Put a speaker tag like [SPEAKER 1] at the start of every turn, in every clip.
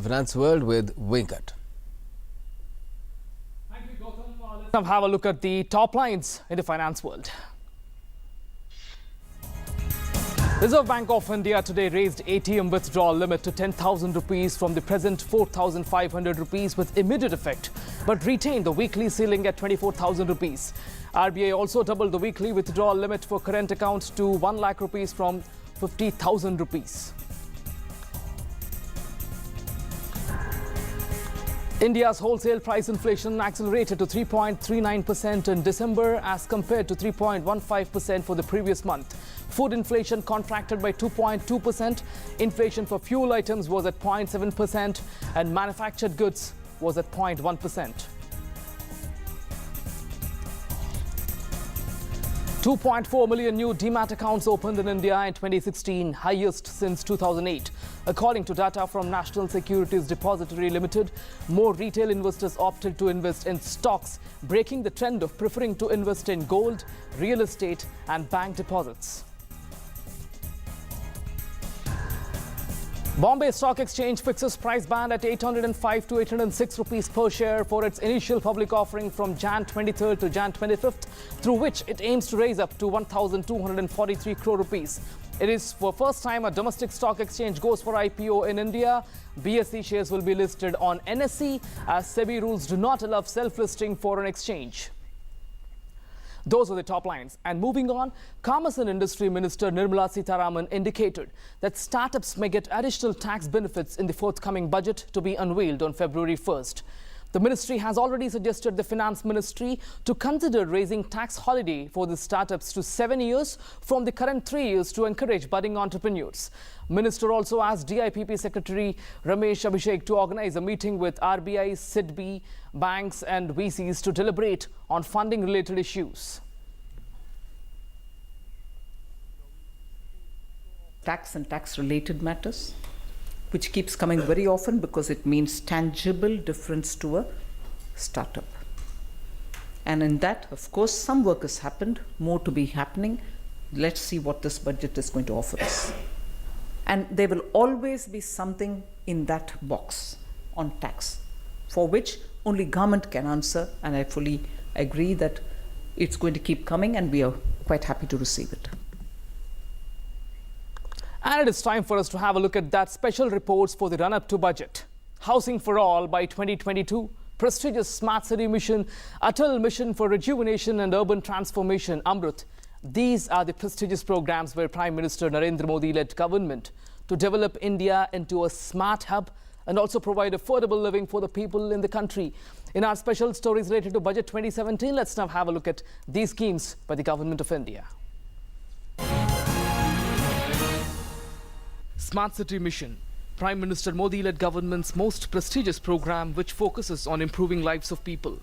[SPEAKER 1] Finance World with Venkat.
[SPEAKER 2] Thank you, Gautam. Let's now have a look at the top lines in the finance world. Reserve Bank of India today raised ATM withdrawal limit to 10,000 rupees from the present 4,500 rupees with immediate effect, but retained the weekly ceiling at 24,000 rupees. RBI also doubled the weekly withdrawal limit for current accounts to 1 lakh rupees from 50,000 rupees. India's wholesale price inflation accelerated to 3.39% in December as compared to 3.15% for the previous month. Food inflation contracted by 2.2%. Inflation for fuel items was at 0.7% and manufactured goods was at 0.1%. 2.4 million new demat accounts opened in India in 2016, highest since 2008. According to data from National Securities Depository Limited, more retail investors opted to invest in stocks, breaking the trend of preferring to invest in gold, real estate and bank deposits. Bombay Stock Exchange fixes price band at 805 to 806 rupees per share for its initial public offering from Jan 23rd to Jan 25th, through which it aims to raise up to 1,243 crore rupees. It is for first time a domestic stock exchange goes for IPO in India. BSE shares will be listed on NSE as SEBI rules do not allow self-listing for an exchange. Those are the top lines. And moving on, Commerce and Industry Minister Nirmala Sitharaman indicated that startups may get additional tax benefits in the forthcoming budget to be unveiled on February 1st. The ministry has already suggested the Finance Ministry to consider raising tax holiday for the startups to 7 years from the current 3 years to encourage budding entrepreneurs. Minister also asked DIPP Secretary Ramesh Abhishek to organize a meeting with RBI, SIDBI, banks and VCs to deliberate on funding-related issues.
[SPEAKER 3] Tax and tax-related matters, which keeps coming very often because it means tangible difference to a startup. And in that, of course, some work has happened, more to be happening. Let's see what this budget is going to offer us. And there will always be something in that box on tax, for which only government can answer, and I fully agree that it's going to keep coming and we are quite happy to receive it.
[SPEAKER 2] And it is time for us to have a look at that special reports for the run-up to budget. Housing for All by 2022, prestigious Smart City Mission, Atal Mission for Rejuvenation and Urban Transformation, Amrut. These are the prestigious programs where Prime Minister Narendra Modi led government to develop India into a smart hub and also provide affordable living for the people in the country. In our special stories related to Budget 2017, let's now have a look at these schemes by the Government of India. Smart City Mission, Prime Minister Modi-led government's most prestigious program which focuses on improving lives of people.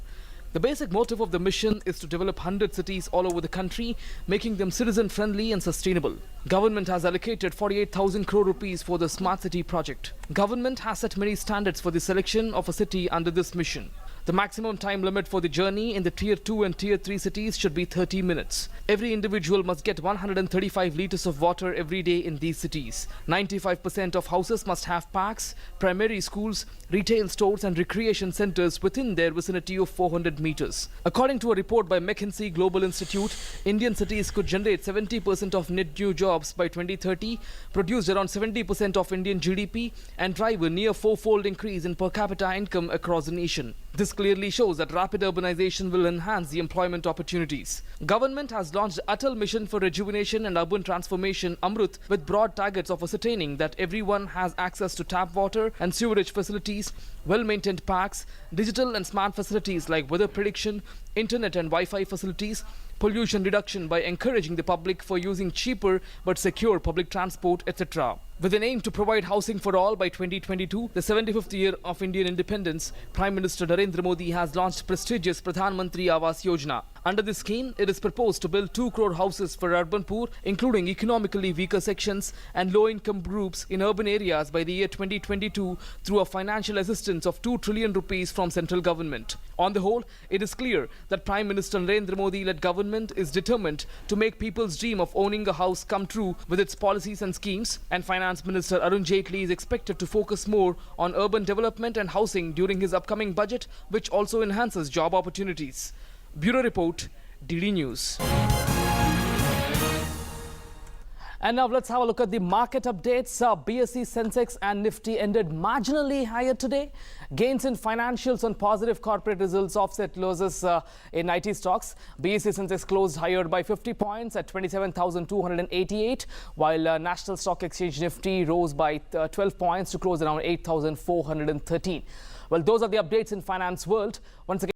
[SPEAKER 2] The basic motive of the mission is to develop 100 cities all over the country, making them citizen-friendly and sustainable. Government has allocated 48,000 crore rupees for the Smart City project. Government has set many standards for the selection of a city under this mission. The maximum time limit for the journey in the Tier 2 and Tier 3 cities should be 30 minutes. Every individual must get 135 litres of water every day in these cities. 95% of houses must have parks, primary schools, retail stores and recreation centres within their vicinity of 400 metres. According to a report by McKinsey Global Institute, Indian cities could generate 70% of net new jobs by 2030, produce around 70% of Indian GDP and drive a near fourfold increase in per capita income across the nation. This clearly shows that rapid urbanization will enhance the employment opportunities. Government has launched Atal Mission for Rejuvenation and Urban Transformation, Amrut, with broad targets of ascertaining that everyone has access to tap water and sewerage facilities, well-maintained parks, digital and smart facilities like weather prediction, internet and Wi-Fi facilities, pollution reduction by encouraging the public for using cheaper but secure public transport, etc. With an aim to provide housing for all by 2022, the 75th year of Indian independence, Prime Minister Narendra Modi has launched prestigious Pradhan Mantri Awas Yojana. Under this scheme, it is proposed to build 2 crore houses for urban poor, including economically weaker sections and low-income groups in urban areas by the year 2022 through a financial assistance of 2 trillion rupees from central government. On the whole, it is clear that Prime Minister Narendra Modi-led government is determined to make people's dream of owning a house come true with its policies and schemes and financial Finance Minister Arun Jaitley is expected to focus more on urban development and housing during his upcoming budget, which also enhances job opportunities. Bureau Report, DD News. And now let's have a look at the market updates. BSE, Sensex and Nifty ended marginally higher today. Gains in financials on positive corporate results offset losses in IT stocks. BSE Sensex closed higher by 50 points at 27,288, while National Stock Exchange Nifty rose by 12 points to close around 8,413. Well, those are the updates in finance world. Once again,